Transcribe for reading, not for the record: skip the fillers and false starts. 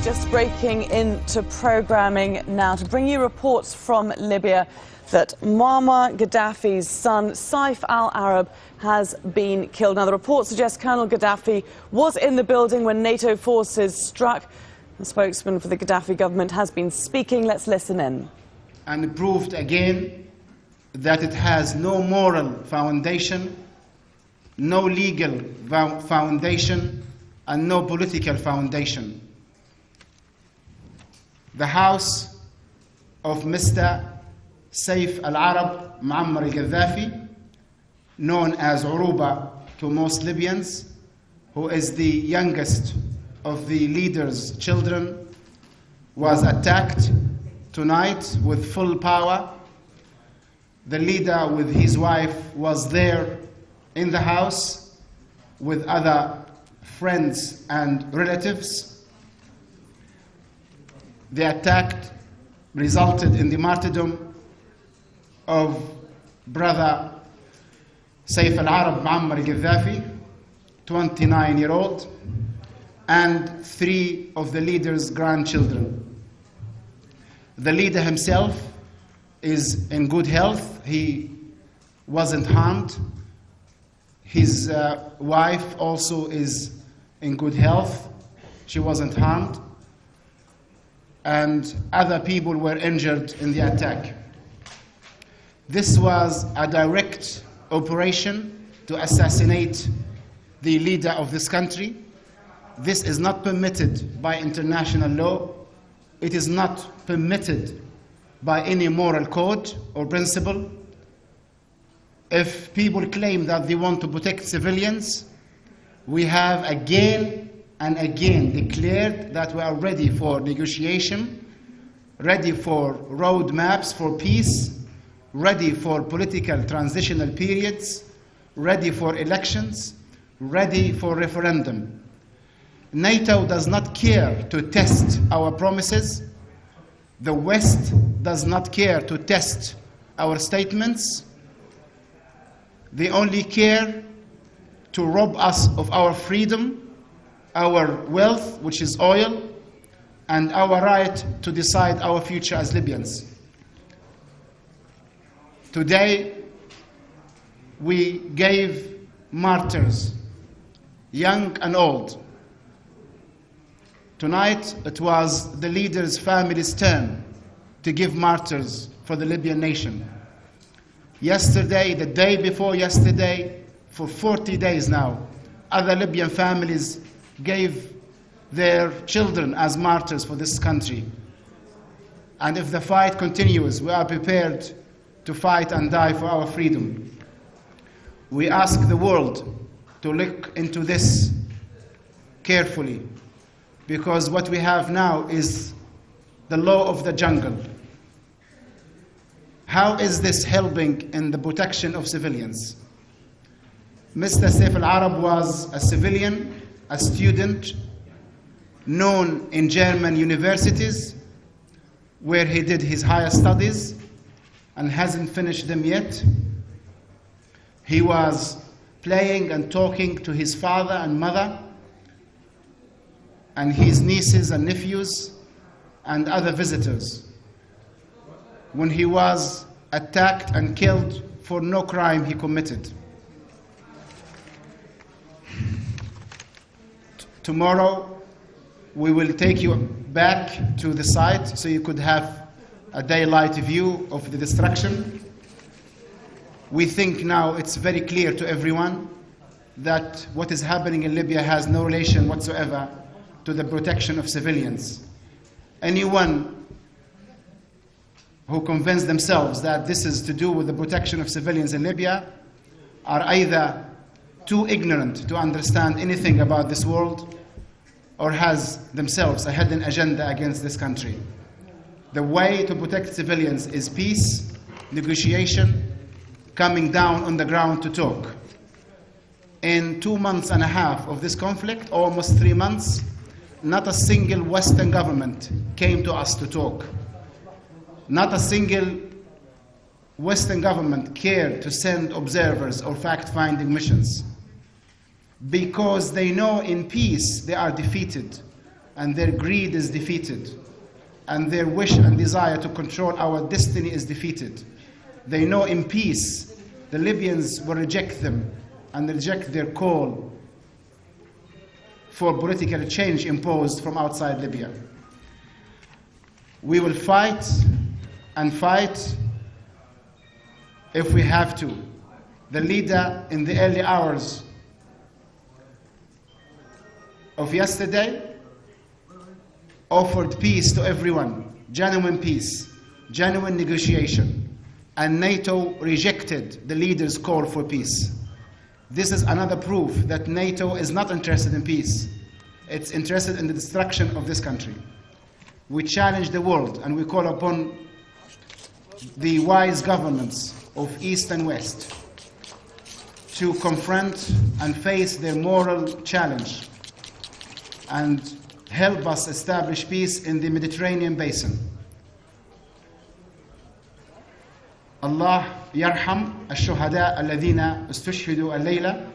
just breaking into programming now to bring you reports from Libya that Muammar Gaddafi's son, Saif al-Arab, has been killed. Now, the report suggests Colonel Gaddafi was in the building when NATO forces struck. The spokesman for the Gaddafi government has been speaking. Let's listen in. And proved again that it has no moral foundation, no legal foundation, and no political foundation. The house of Mr. Saif al-Arab Muammar al-Gaddafi, known as Uruba to most Libyans, who is the youngest of the leader's children, was attacked tonight with full power. The leader with his wife was there in the house with other friends and relatives. The attack resulted in the martyrdom of brother Saif al-Arab Muammar al-Gaddafi, 29-year-old, and 3 of the leader's grandchildren. The leader himself is in good health. He wasn't harmed. His wife also is in good health. She wasn't harmed. And other people were injured in the attack. This was a direct operation to assassinate the leader of this country. This is not permitted by international law. It is not permitted by any moral code or principle. If people claim that they want to protect civilians, we have again and again declared that we are ready for negotiation, ready for roadmaps for peace, ready for political transitional periods, ready for elections, ready for referendum. NATO does not care to test our promises. The West does not care to test our statements. They only care to rob us of our freedom, our wealth, which is oil, and our right to decide our future as Libyans. Today, we gave martyrs, young and old. Tonight, it was the leader's family's turn to give martyrs for the Libyan nation. Yesterday, the day before yesterday, for 40 days now, other Libyan families gave their children as martyrs for this country. And if the fight continues, we are prepared to fight and die for our freedom. We ask the world to look into this carefully, because what we have now is the law of the jungle. How is this helping in the protection of civilians? Mr. Saif al-Arab was a civilian, a student, known in German universities, where he did his higher studies and hasn't finished them yet. He was playing and talking to his father and mother and his nieces and nephews and other visitors when he was attacked and killed for no crime he committed. Tomorrow, we will take you back to the site so you could have a daylight view of the destruction. We think now it's very clear to everyone that what is happening in Libya has no relation whatsoever to the protection of civilians. Anyone who convince themselves that this is to do with the protection of civilians in Libya are either too ignorant to understand anything about this world or has themselves a hidden agenda against this country. The way to protect civilians is peace, negotiation, coming down on the ground to talk. In 2.5 months of this conflict, almost 3 months, not a single Western government came to us to talk. Not a single Western government cared to send observers or fact-finding missions, because they know in peace they are defeated. and their greed is defeated, and their wish and desire to control our destiny is defeated. They know in peace the Libyans will reject them and reject their call for political change imposed from outside Libya. We will fight and fight if we have to. The leader in the early hours of yesterday offered peace to everyone, genuine peace, genuine negotiation, and NATO rejected the leader's call for peace. This is another proof that NATO is not interested in peace. It's interested in the destruction of this country. We challenge the world and we call upon the wise governments of East and West to confront and face their moral challenge and help us establish peace in the Mediterranean basin. Allah yarham الشهداء الذين استشهدوا الليلة